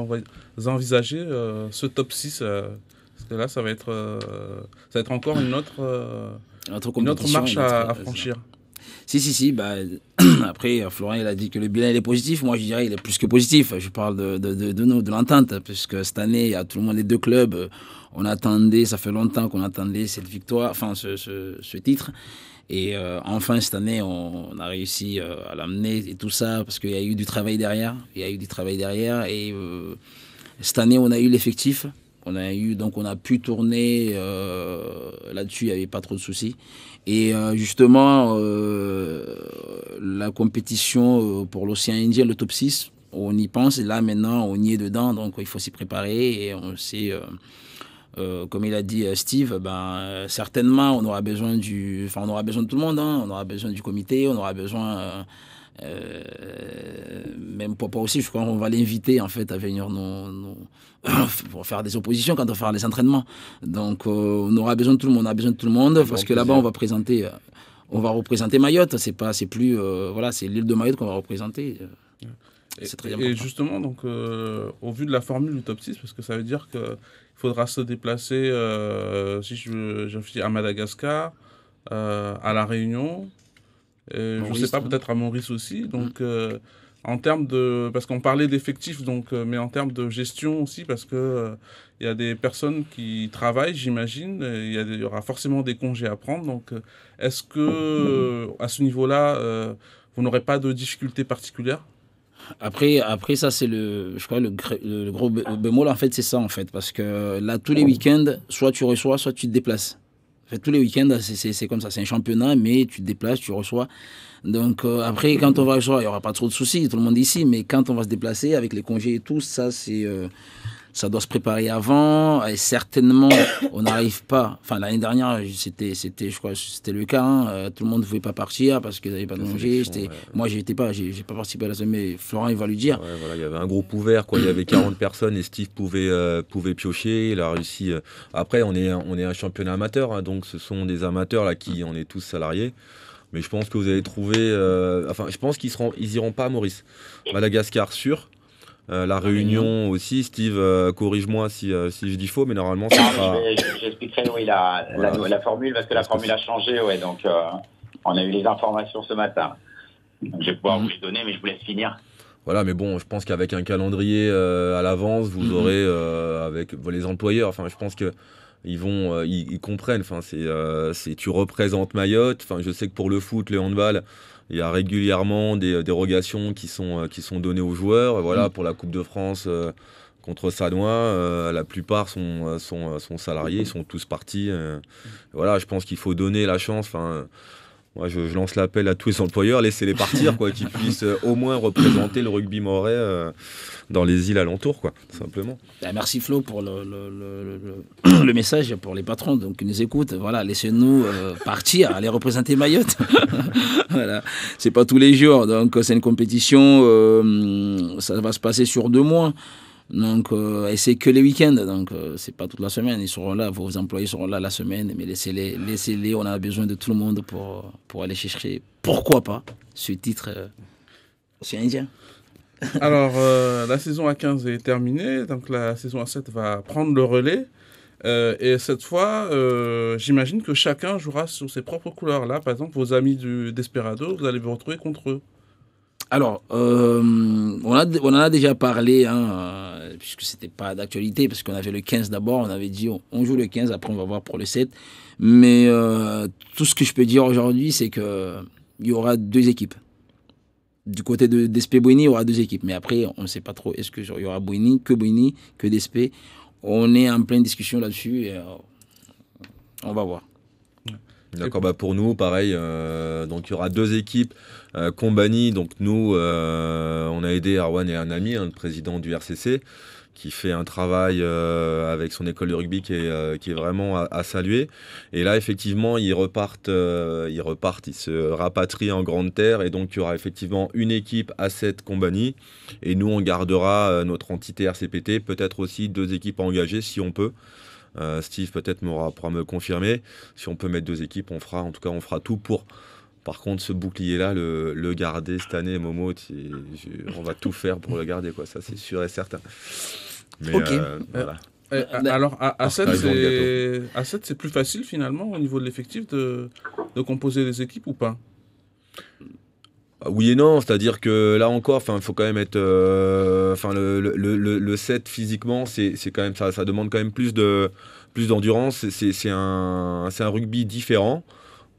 envisagez ce top 6 parce que là ça va être encore une autre marche à franchir. Si. Après, Florent il a dit que le bilan il est positif. Moi je dirais il est plus que positif. Je parle de l'entente, puisque cette année il y a tout le monde, les deux clubs. Ça fait longtemps qu'on attendait cette victoire, enfin ce titre. Et enfin, cette année, on a réussi à l'amener et tout ça, parce qu'il y a eu du travail derrière. Et cette année, on a eu l'effectif. On a pu tourner là-dessus, il n'y avait pas trop de soucis. Et justement, la compétition pour l'océan Indien, le top 6, on y pense. Et là, maintenant, on y est dedans, donc il faut s'y préparer. Et on sait comme il a dit Steve, certainement on aura besoin on aura besoin de tout le monde, hein. On aura besoin du comité, on aura besoin même Papa aussi, je crois qu'on va l'inviter en fait à venir pour faire des oppositions quand on va faire les entraînements. Donc on aura besoin de tout le monde, on a besoin de tout le monde parce que là-bas on va représenter Mayotte, c'est plus c'est l'île de Mayotte qu'on va représenter. C'est très important. Et justement, donc, au vu de la formule du top 6, parce que ça veut dire qu'il faudra se déplacer, si je réfléchis, à Madagascar, à La Réunion, je ne sais pas, peut-être à Maurice aussi. Donc, en termes de... Parce qu'on parlait d'effectifs, donc, mais en termes de gestion aussi, parce que il y a des personnes qui travaillent, j'imagine, il y aura forcément des congés à prendre. Donc, est-ce que, à ce niveau-là, vous n'aurez pas de difficultés particulières? Après ça, c'est le gros bémol, en fait, c'est ça, en fait. Parce que là, tous les week-ends, soit tu reçois, soit tu te déplaces. En fait, tous les week-ends, c'est comme ça. C'est un championnat, mais tu te déplaces, tu reçois. Donc, après, quand on va recevoir, il n'y aura pas trop de soucis, tout le monde ici. Mais quand on va se déplacer, avec les congés et tout, ça, ça doit se préparer avant. Et certainement, on n'arrive pas. Enfin, l'année dernière, je crois que c'était le cas. Hein. Tout le monde ne pouvait pas partir parce qu'ils n'avaient pas de congé. Moi, j'ai pas participé à la semaine, mais Florent, il va lui dire. Ouais, voilà, il y avait un groupe ouvert, quoi. Il y avait 40 personnes et Steve pouvait piocher. Il a réussi. Après, on est un championnat amateur, hein, donc ce sont des amateurs là on est tous salariés. Mais je pense que vous allez trouver. Je pense qu'ils iront pas à Maurice. Madagascar, sûr. La Réunion aussi, Steve, corrige-moi si je dis faux, mais normalement, ça sera... J'expliquerai, oui, la formule, parce que la formule a changé, ouais, donc on a eu les informations ce matin. Donc, je vais pouvoir vous les donner, mais je vous laisse finir. Voilà, mais bon, je pense qu'avec un calendrier à l'avance, vous aurez, avec les employeurs, je pense que ils comprennent, tu représentes Mayotte, je sais que pour le foot, le handball, il y a régulièrement des dérogations qui sont données aux joueurs. Voilà, pour la Coupe de France contre Sannois, la plupart sont salariés, ils sont tous partis. Voilà, je pense qu'il faut donner la chance. Moi, je lance l'appel à tous les employeurs, laissez-les partir, quoi, qu'ils puissent au moins représenter le rugby mahorais dans les îles alentours, quoi, tout simplement. Merci Flo pour le message pour les patrons qui nous écoutent. Voilà, laissez-nous partir, aller représenter Mayotte. Voilà, c'est pas tous les jours, donc c'est une compétition, ça va se passer sur 2 mois. Donc, et c'est que les week-ends, donc c'est pas toute la semaine. Ils seront là, vos employés seront là la semaine, mais laissez-les. On a besoin de tout le monde pour aller chercher, pourquoi pas, ce titre indien. Alors, la saison A15 est terminée, donc la saison A7 va prendre le relais. Et cette fois, j'imagine que chacun jouera sur ses propres couleurs. Là, par exemple, vos amis d'Esperado, vous allez vous retrouver contre eux. Alors, on en a déjà parlé, puisque c'était pas d'actualité, parce qu'on avait le 15 d'abord, on avait dit on joue le 15, après on va voir pour le 7. Mais tout ce que je peux dire aujourd'hui, c'est qu'il y aura 2 équipes. Du côté d'Espé Bouini, il y aura 2 équipes. Mais après, on ne sait pas trop, est-ce qu'il y aura Bouini, que d'Espé. On est en pleine discussion là-dessus et on va voir. D'accord, pour nous, pareil, donc il y aura 2 équipes. Combani, donc nous, on a aidé Arwan et un ami, le président du RCC, qui fait un travail avec son école de rugby qui est vraiment à saluer. Et là, effectivement, ils se rapatrient en grande terre, et donc il y aura effectivement une équipe A7 Combani, et nous, on gardera notre entité RCPT, peut-être aussi 2 équipes engagées si on peut. Steve peut-être pourra me confirmer. Si on peut mettre 2 équipes, on fera tout pour. Par contre, ce bouclier-là, le garder cette année, Momo, on va tout faire pour le garder, quoi. Ça, c'est sûr et certain. Mais, ok. Voilà. Alors, à 7, c'est plus facile finalement au niveau de l'effectif de composer les équipes ou pas? Oui et non, c'est-à-dire que là encore, il faut quand même être, le 7 physiquement, c'est quand même ça demande quand même plus d'endurance. C'est un rugby différent.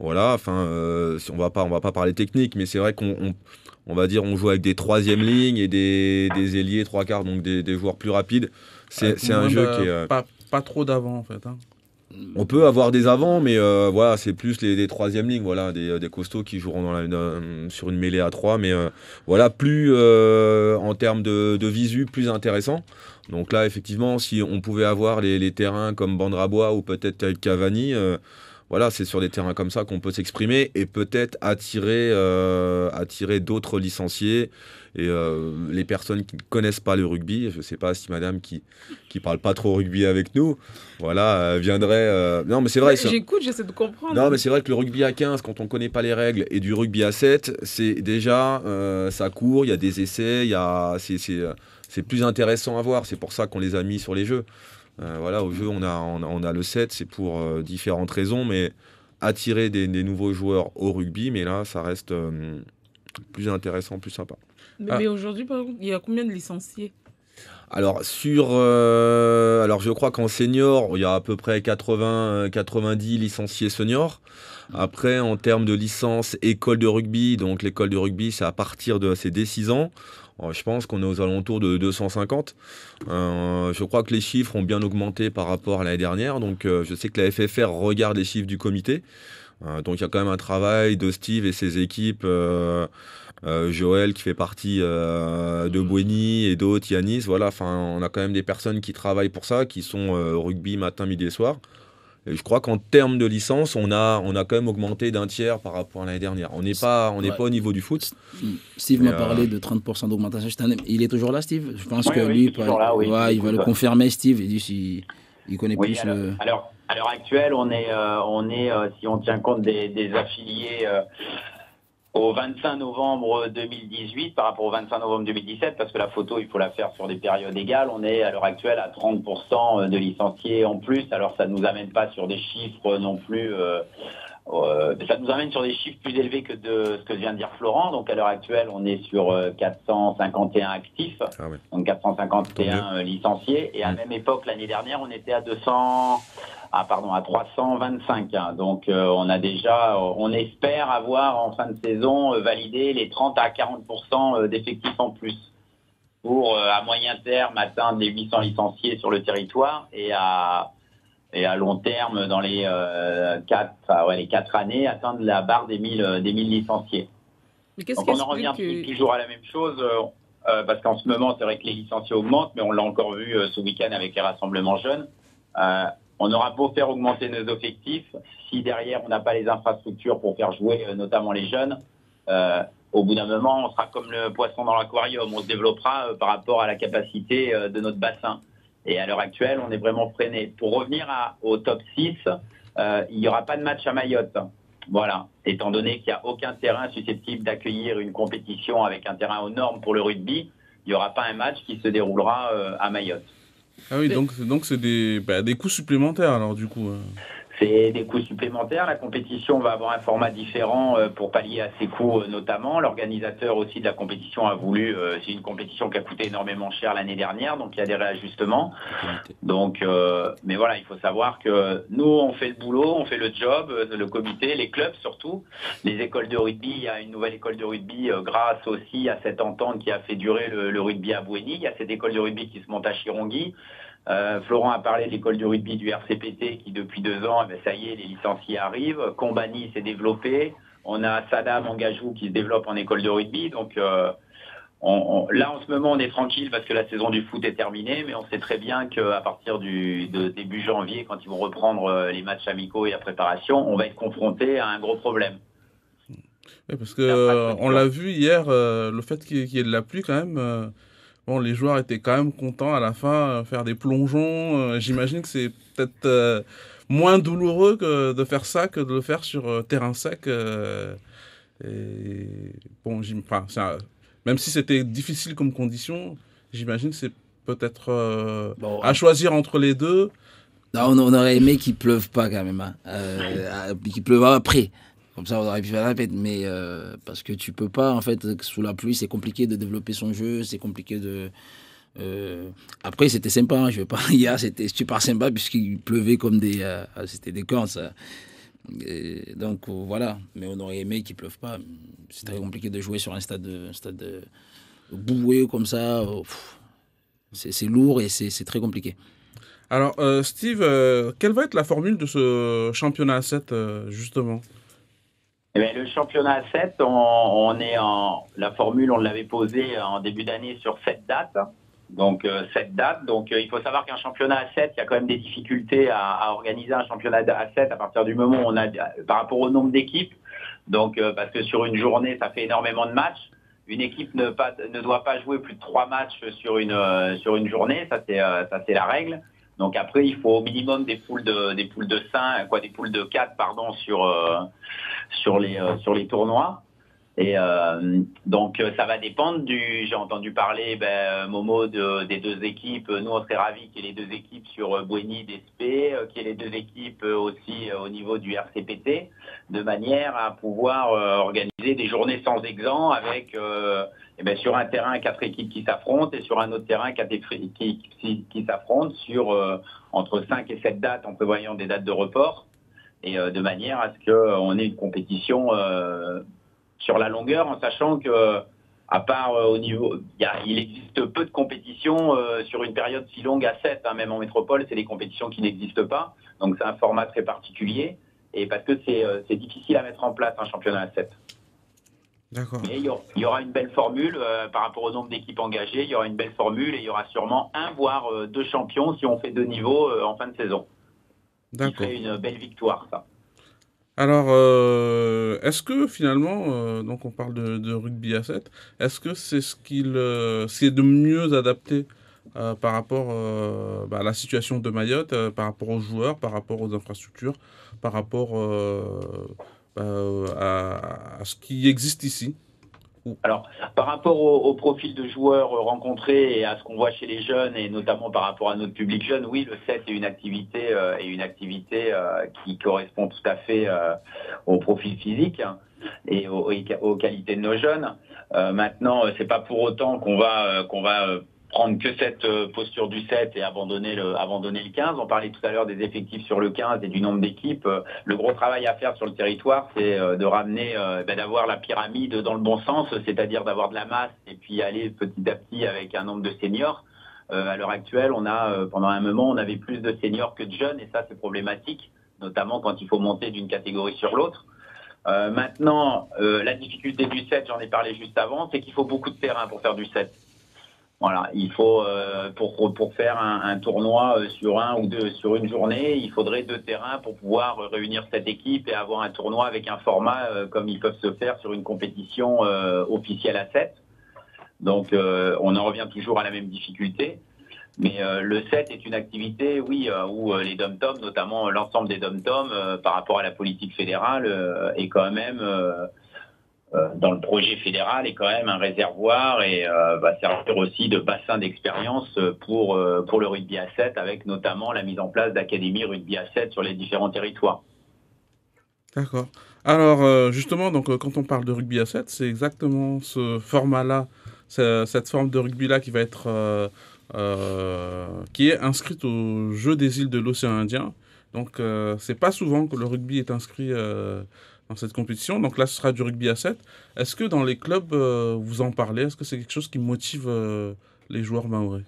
Voilà, on va pas parler technique, mais c'est vrai qu'on va dire on joue avec des 3e lignes et des ailiers 3/4, donc des joueurs plus rapides. C'est un jeu qui est pas trop d'avant en fait. Hein. On peut avoir des avants, mais voilà, c'est plus les troisième lignes, voilà, des costauds qui joueront sur une mêlée à 3, mais voilà, plus en termes de visu, plus intéressant. Donc là, effectivement, si on pouvait avoir les terrains comme Bandrabois ou peut-être Cavani, voilà, c'est sur des terrains comme ça qu'on peut s'exprimer et peut-être attirer d'autres licenciés et les personnes qui ne connaissent pas le rugby. Je ne sais pas si madame qui parle pas trop rugby avec nous, voilà, viendrait... Non, mais c'est vrai. J'écoute, j'essaie de comprendre. Non, mais c'est vrai que le rugby à 15, quand on ne connaît pas les règles, et du rugby à 7, c'est déjà, ça court, il y a des essais, c'est plus intéressant à voir. C'est pour ça qu'on les a mis sur les jeux. Voilà, au jeu, on a le 7, c'est pour différentes raisons, mais attirer des nouveaux joueurs au rugby, mais là, ça reste plus intéressant, plus sympa. Mais aujourd'hui, par exemple, il y a combien de licenciés? Alors, alors, je crois qu'en senior, il y a à peu près 90 licenciés seniors. Après, en termes de licence école de rugby, donc l'école de rugby, c'est à partir de dès 6 ans. Je pense qu'on est aux alentours de 250. Je crois que les chiffres ont bien augmenté par rapport à l'année dernière. Donc, je sais que la FFR regarde les chiffres du comité. Donc, il y a quand même un travail de Steve et ses équipes. Joël qui fait partie de Boueny et d'autres, Yanis. Voilà, enfin, on a quand même des personnes qui travaillent pour ça, qui sont au rugby matin, midi et soir. Et je crois qu'en termes de licence, on a quand même augmenté d'un tiers par rapport à l'année dernière. On n'est pas au niveau du foot. Steve m'a parlé de 30% d'augmentation cette année. Il est toujours là, Steve? Je pense que lui, il va le confirmer, Steve. Il dit il connaît plus le... Alors, à l'heure actuelle, on est si on tient compte des affiliés au 25 novembre 2018 par rapport au 25 novembre 2017, parce que la photo, il faut la faire sur des périodes égales. On est à l'heure actuelle à 30% de licenciés en plus. Alors, ça ne nous amène pas sur des chiffres non plus... ça nous amène sur des chiffres plus élevés que de ce que vient de dire Florent. Donc, à l'heure actuelle, on est sur 451 actifs, donc 451 licenciés. Et à la même époque, l'année dernière, on était à 325. Donc, on espère avoir en fin de saison validé les 30 à 40% d'effectifs en plus pour, à moyen terme, atteindre les 800 licenciés sur le territoire et à long terme, dans les 4 années, atteindre la barre des 1000 licenciés. Mais qu'est-ce donc on en revient toujours à la même chose, parce qu'en ce moment, c'est vrai que les licenciés augmentent, mais on l'a encore vu ce week-end avec les rassemblements jeunes. On aura beau faire augmenter nos effectifs, si derrière on n'a pas les infrastructures pour faire jouer notamment les jeunes, au bout d'un moment, on sera comme le poisson dans l'aquarium, on se développera par rapport à la capacité de notre bassin. Et à l'heure actuelle, on est vraiment freiné. Pour revenir au top 6, il n'y aura pas de match à Mayotte. Voilà. Étant donné qu'il n'y a aucun terrain susceptible d'accueillir une compétition avec un terrain aux normes pour le rugby, il n'y aura pas un match qui se déroulera à Mayotte. Ah oui, donc c'est des coûts supplémentaires alors du coup. C'est des coûts supplémentaires. La compétition va avoir un format différent pour pallier à ces coûts notamment. L'organisateur aussi de la compétition a voulu... c'est une compétition qui a coûté énormément cher l'année dernière, donc il y a des réajustements. Donc, mais voilà, il faut savoir que nous, on fait le boulot, on fait le job, le comité, les clubs surtout. Les écoles de rugby, il y a une nouvelle école de rugby grâce aussi à cette entente qui a fait durer le rugby à Boueny. Il y a cette école de rugby qui se monte à Chirongui. Florent a parlé de l'école du rugby du RCPT qui depuis 2 ans, ça y est, les licenciés arrivent. Combani s'est développé. On a Sadam Engajou qui se développe en école de rugby. Donc là, en ce moment, on est tranquille parce que la saison du foot est terminée, mais on sait très bien qu'à partir de début janvier, quand ils vont reprendre les matchs amicaux et la préparation, on va être confronté à un gros problème. Oui, parce que on l'a vu hier, le fait qu'il y ait de la pluie quand même... Bon, les joueurs étaient quand même contents à la fin, faire des plongeons. J'imagine que c'est peut-être moins douloureux que de faire ça que de le faire sur terrain sec. Bon, même si c'était difficile comme condition, j'imagine que c'est peut-être à choisir entre les deux. Non, on aurait aimé qu'il pleuve pas quand même, qu'il pleuve après. Comme ça, on aurait pu faire la fête, mais parce que tu peux pas, en fait, sous la pluie, c'est compliqué de développer son jeu, c'est compliqué de... Après, c'était sympa, hein, je vais pas... Hier, c'était super sympa, puisqu'il pleuvait comme c'était des cornes, ça. Donc, voilà. Mais on aurait aimé qu'il pleuve pas. C'est très compliqué de jouer sur un stade boué comme ça. C'est lourd et c'est très compliqué. Alors, Steve, quelle va être la formule de ce championnat à 7, justement? Eh bien, le championnat à 7, on est la formule, on l'avait posée en début d'année sur 7 dates. Donc, 7 dates. Donc, il faut savoir qu'un championnat à 7, il y a quand même des difficultés à organiser un championnat à 7 à partir du moment où on a, par rapport au nombre d'équipes. Donc, parce que sur une journée, ça fait énormément de matchs. Une équipe ne doit pas jouer plus de 3 matchs sur une journée. Ça, c'est la règle. Donc après, il faut au minimum des poules de 5, des poules de 4, pardon, sur les tournois. Et donc ça va dépendre j'ai entendu parler, Momo, des deux équipes. Nous, on serait ravis qu'il y ait les deux équipes sur Bueni d'Espé, qu'il y ait les deux équipes aussi au niveau du RCPT, de manière à pouvoir organiser des journées sans exempt avec sur un terrain 4 équipes qui s'affrontent et sur un autre terrain 4 équipes qui s'affrontent sur entre 5 et 7 dates en prévoyant des dates de report et de manière à ce qu'on ait une compétition sur la longueur, en sachant que, à part au niveau, il existe peu de compétitions sur une période si longue à 7, même en métropole, c'est des compétitions qui n'existent pas. Donc c'est un format très particulier, et parce que c'est difficile à mettre en place un championnat à 7. D'accord. Mais il y aura une belle formule par rapport au nombre d'équipes engagées, il y aura une belle formule et il y aura sûrement un voire deux champions si on fait 2 niveaux en fin de saison. D'accord. Ce serait une belle victoire, ça. Alors, est-ce que finalement, donc on parle de rugby à 7, est-ce que c'est ce qui est de mieux adapté par rapport à la situation de Mayotte, par rapport aux joueurs, par rapport aux infrastructures, par rapport à ce qui existe ici? Alors, par rapport au profil de joueurs rencontrés et à ce qu'on voit chez les jeunes, et notamment par rapport à notre public jeune, oui, le 7 est une activité qui correspond tout à fait au profil physique et aux qualités de nos jeunes. Maintenant, c'est pas pour autant qu'on va prendre que cette posture du 7 et abandonner le 15. On parlait tout à l'heure des effectifs sur le 15 et du nombre d'équipes. Le gros travail à faire sur le territoire, c'est de ramener, d'avoir la pyramide dans le bon sens, c'est-à-dire d'avoir de la masse et puis aller petit à petit avec un nombre de seniors. À l'heure actuelle, pendant un moment, on avait plus de seniors que de jeunes et ça, c'est problématique, notamment quand il faut monter d'une catégorie sur l'autre. Maintenant, la difficulté du 7, j'en ai parlé juste avant, c'est qu'il faut beaucoup de terrain pour faire du 7. Voilà, il faut pour faire un tournoi sur une journée, il faudrait 2 terrains pour pouvoir réunir cette équipe et avoir un tournoi avec un format comme ils peuvent se faire sur une compétition officielle à 7. Donc on en revient toujours à la même difficulté. Mais le 7 est une activité, oui, où les dom-toms, notamment l'ensemble des dom-toms, par rapport à la politique fédérale, est quand même dans le projet fédéral est quand même un réservoir et va servir aussi de bassin d'expérience pour le rugby à 7 avec notamment la mise en place d'académies rugby à 7 sur les différents territoires. D'accord. Alors justement, donc quand on parle de rugby à 7, c'est exactement ce format-là, cette forme de rugby-là qui va être qui est inscrite aux Jeux des îles de l'océan Indien. Donc c'est pas souvent que le rugby est inscrit dans cette compétition. Donc là, ce sera du rugby à 7. Est-ce que dans les clubs, vous en parlez? Est-ce que c'est quelque chose qui motive les joueurs mahorais?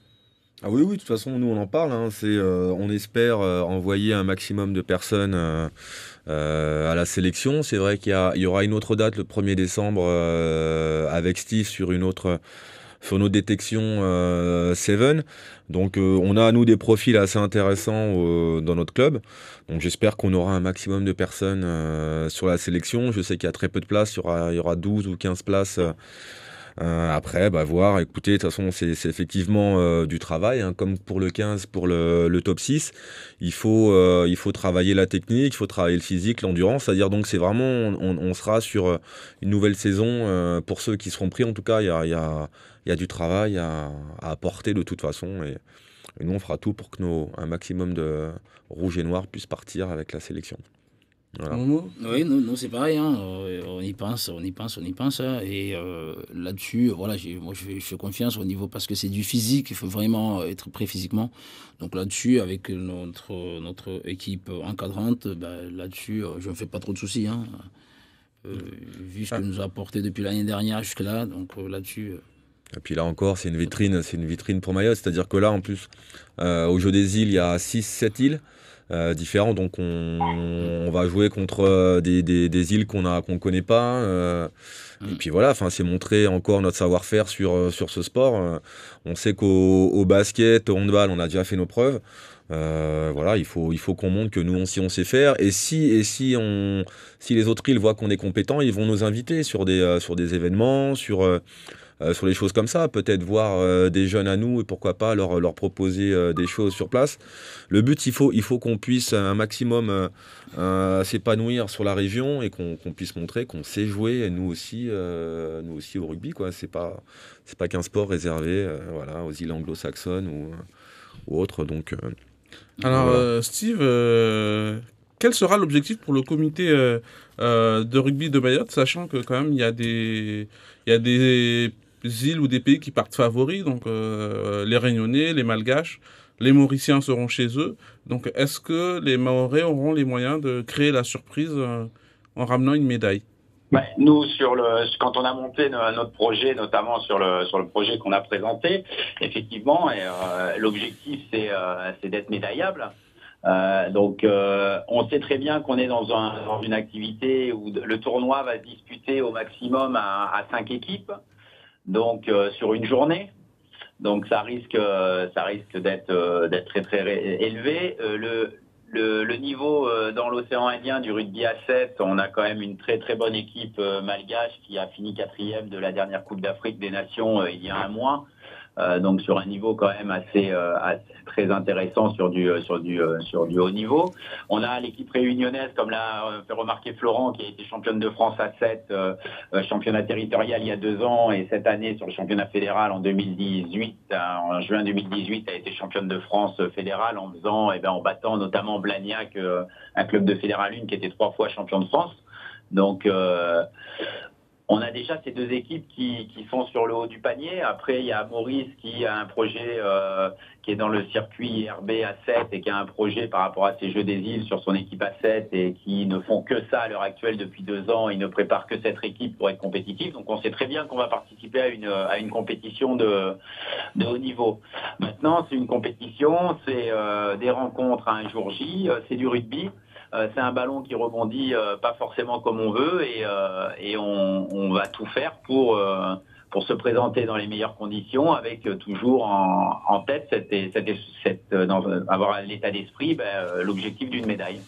Ah oui, de toute façon, nous on en parle. On espère envoyer un maximum de personnes à la sélection. C'est vrai qu'il y aura une autre date le 1er décembre avec Steve sur nos détections Seven. Donc on a à nous des profils assez intéressants dans notre club. Donc j'espère qu'on aura un maximum de personnes sur la sélection. Je sais qu'il y a très peu de places, il y aura 12 ou 15 places. Après, voir, écoutez, de toute façon, c'est effectivement du travail, comme pour le 15, pour le top 6. Il faut travailler la technique, il faut travailler le physique, l'endurance. C'est-à-dire, donc, c'est vraiment, on sera sur une nouvelle saison. Pour ceux qui seront pris, en tout cas, il y a du travail à apporter de toute façon. Et nous, on fera tout pour que un maximum de rouges et noirs puissent partir avec la sélection. Voilà. Oui, nous c'est pareil, on y pense. Et là-dessus, voilà, moi je fais confiance au niveau, parce que c'est du physique, il faut vraiment être prêt physiquement. Donc là-dessus, avec notre équipe encadrante, là-dessus, je ne me fais pas trop de soucis. Vu ce que nous a apporté depuis l'année dernière jusque-là, donc là-dessus... Et puis là encore, c'est une vitrine pour Mayotte. C'est-à-dire que là, en plus, au Jeu des îles, il y a 6-7 îles différents. Donc on va jouer contre des îles qu'on ne connaît pas. Et puis voilà, c'est montrer encore notre savoir-faire sur ce sport. On sait qu'au basket, au handball, on a déjà fait nos preuves. Voilà, il faut qu'on montre que nous aussi on sait faire. Et si les autres îles voient qu'on est compétent, ils vont nous inviter sur des événements, sur les choses comme ça, peut-être voir des jeunes à nous et pourquoi pas leur proposer des choses sur place. Le but, il faut qu'on puisse un maximum s'épanouir sur la région et qu'on puisse montrer qu'on sait jouer, nous aussi au rugby, quoi. C'est pas qu'un sport réservé voilà, aux îles anglo-saxonnes ou autres. Donc, alors, voilà. Steve, quel sera l'objectif pour le comité de rugby de Mayotte, sachant que quand même il y a des îles ou des pays qui partent favoris, donc les Réunionnais, les Malgaches, les Mauriciens seront chez eux. Donc est-ce que les Mahorais auront les moyens de créer la surprise en ramenant une médaille? Nous, quand on a monté notre projet, notamment sur le projet qu'on a présenté, effectivement, l'objectif c'est d'être médaillable. Donc on sait très bien qu'on est dans une activité où le tournoi va se disputer au maximum à 5 équipes, donc sur une journée. Donc ça risque d'être très très élevé. Le niveau dans l'océan Indien du rugby à 7, on a quand même une très très bonne équipe malgache qui a fini 4e de la dernière Coupe d'Afrique des Nations il y a un mois. Donc sur un niveau quand même assez très intéressant sur du haut niveau. On a l'équipe réunionnaise, comme l'a fait remarquer Florent, qui a été championne de France à 7, championnat territorial il y a 2 ans, et cette année sur le championnat fédéral en 2018, en juin 2018, a été championne de France fédérale en battant notamment Blagnac, un club de Fédéral 1 qui était 3 fois champion de France. Donc on a déjà ces 2 équipes qui sont sur le haut du panier. Après, il y a Maurice qui a un projet qui est dans le circuit IRB à 7 et qui a un projet par rapport à ces Jeux des îles sur son équipe à 7 et qui ne font que ça à l'heure actuelle depuis 2 ans. Ils ne préparent que cette équipe pour être compétitifs. Donc on sait très bien qu'on va participer à une compétition de haut niveau. Maintenant, c'est une compétition, c'est des rencontres à un jour J, c'est du rugby. C'est un ballon qui rebondit pas forcément comme on veut et on va tout faire pour se présenter dans les meilleures conditions avec toujours en tête avoir l'état d'esprit, l'objectif d'une médaille.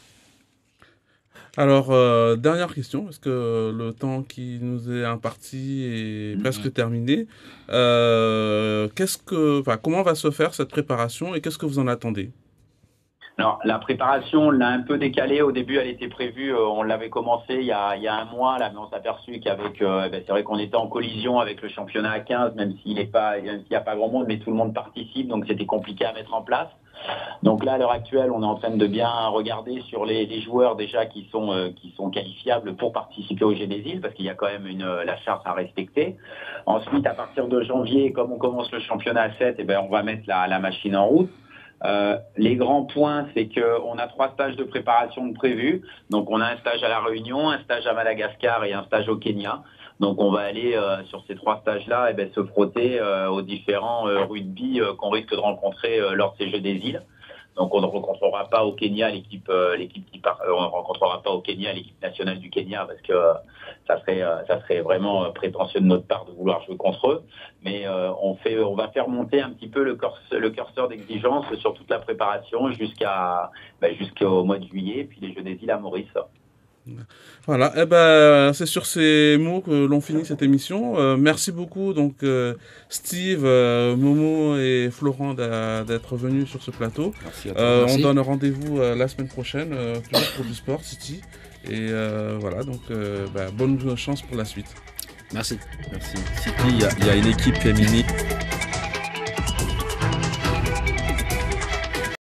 Alors, dernière question, parce que le temps qui nous est imparti est presque terminé. Comment va se faire cette préparation et qu'est-ce que vous en attendez ? Alors, la préparation, on l'a un peu décalée. Au début, elle était prévue, on l'avait commencé il y a un mois, là, mais on s'est aperçu qu'avec, c'est vrai qu'on était en collision avec le championnat à 15, même s'il n'y a pas grand monde, mais tout le monde participe, donc c'était compliqué à mettre en place. Donc là, à l'heure actuelle, on est en train de bien regarder sur les joueurs déjà qui sont qualifiables pour participer au Jeux des îles, parce qu'il y a quand même la charte à respecter. Ensuite, à partir de janvier, comme on commence le championnat à 7, on va mettre la machine en route. Les grands points, c'est qu'on a 3 stages de préparation de prévus. Donc on a un stage à La Réunion, un stage à Madagascar et un stage au Kenya. Donc on va aller sur ces 3 stages-là se frotter aux différents rugby qu'on risque de rencontrer lors de ces Jeux des îles. Donc on ne rencontrera pas au Kenya on rencontrera pas au Kenya l'équipe nationale du Kenya parce que ça serait vraiment prétentieux de notre part de vouloir jouer contre eux. Mais on va faire monter un petit peu le curseur d'exigence sur toute la préparation jusqu'au mois de juillet, puis les Jeux des îles à Maurice. Voilà, c'est sur ces mots que l'on finit cette émission. Merci beaucoup donc Steve, Momo et Florent d'être venus sur ce plateau. Merci à toi. On donne rendez-vous la semaine prochaine, toujours pour du sport City. Et voilà, donc bonne chance pour la suite. Merci. City, il y a une équipe féminine.